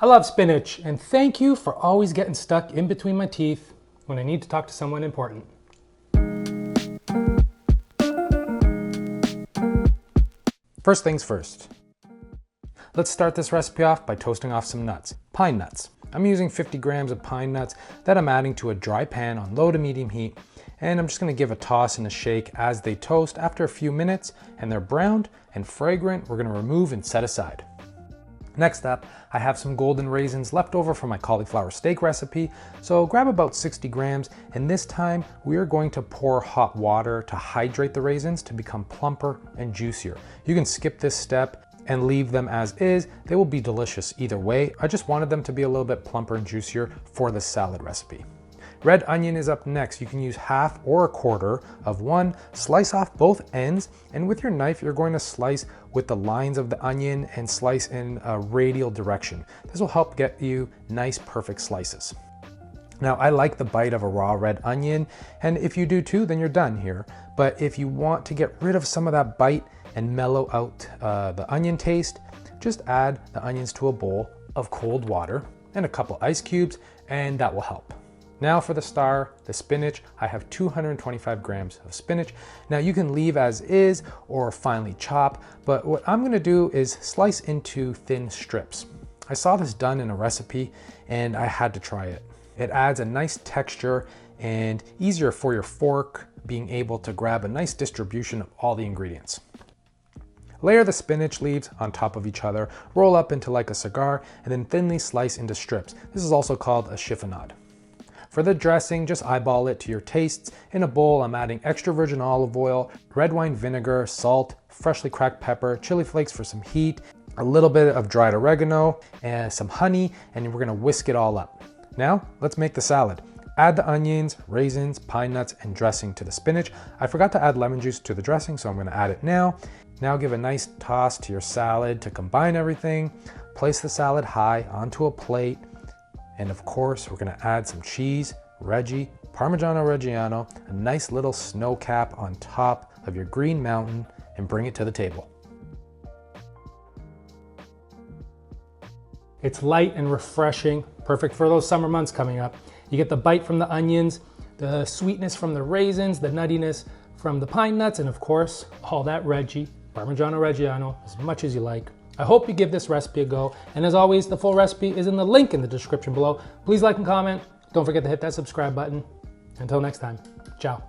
I love spinach, and thank you for always getting stuck in between my teeth when I need to talk to someone important. First things first. Let's start this recipe off by toasting off some nuts. Pine nuts. I'm using 50 grams of pine nuts that I'm adding to a dry pan on low to medium heat, and I'm just gonna give a toss and a shake as they toast. After a few minutes and they're browned and fragrant, we're gonna remove and set aside. Next up, I have some golden raisins left over from my cauliflower steak recipe, so grab about 60 grams, and this time we are going to pour hot water to hydrate the raisins to become plumper and juicier. You can skip this step and leave them as is. They will be delicious either way. I just wanted them to be a little bit plumper and juicier for this salad recipe. Red onion is up next. You can use half or a quarter of one, slice off both ends, and with your knife, you're going to slice with the lines of the onion and slice in a radial direction. This will help get you nice, perfect slices. Now, I like the bite of a raw red onion, and if you do too, then you're done here. But if you want to get rid of some of that bite and mellow out the onion taste, just add the onions to a bowl of cold water and a couple ice cubes, and that will help. Now for the star, the spinach. I have 225 grams of spinach. Now you can leave as is or finely chop, but what I'm gonna do is slice into thin strips. I saw this done in a recipe and I had to try it. It adds a nice texture and easier for your fork being able to grab a nice distribution of all the ingredients. Layer the spinach leaves on top of each other, roll up into like a cigar, and then thinly slice into strips. This is also called a chiffonade. For the dressing, just eyeball it to your tastes. In a bowl, I'm adding extra virgin olive oil, red wine vinegar, salt, freshly cracked pepper, chili flakes for some heat, a little bit of dried oregano, and some honey, and we're gonna whisk it all up. Now, let's make the salad. Add the onions, raisins, pine nuts, and dressing to the spinach. I forgot to add lemon juice to the dressing, so I'm gonna add it now. Now give a nice toss to your salad to combine everything. Place the salad high onto a plate. And of course, we're gonna add some cheese, Reggie, Parmigiano-Reggiano, a nice little snow cap on top of your green mountain, and bring it to the table. It's light and refreshing, perfect for those summer months coming up. You get the bite from the onions, the sweetness from the raisins, the nuttiness from the pine nuts, and of course, all that Reggie, Parmigiano-Reggiano, as much as you like. I hope you give this recipe a go, and as always, the full recipe is in the link in the description below. Please like and comment. Don't forget to hit that subscribe button. Until next time, ciao.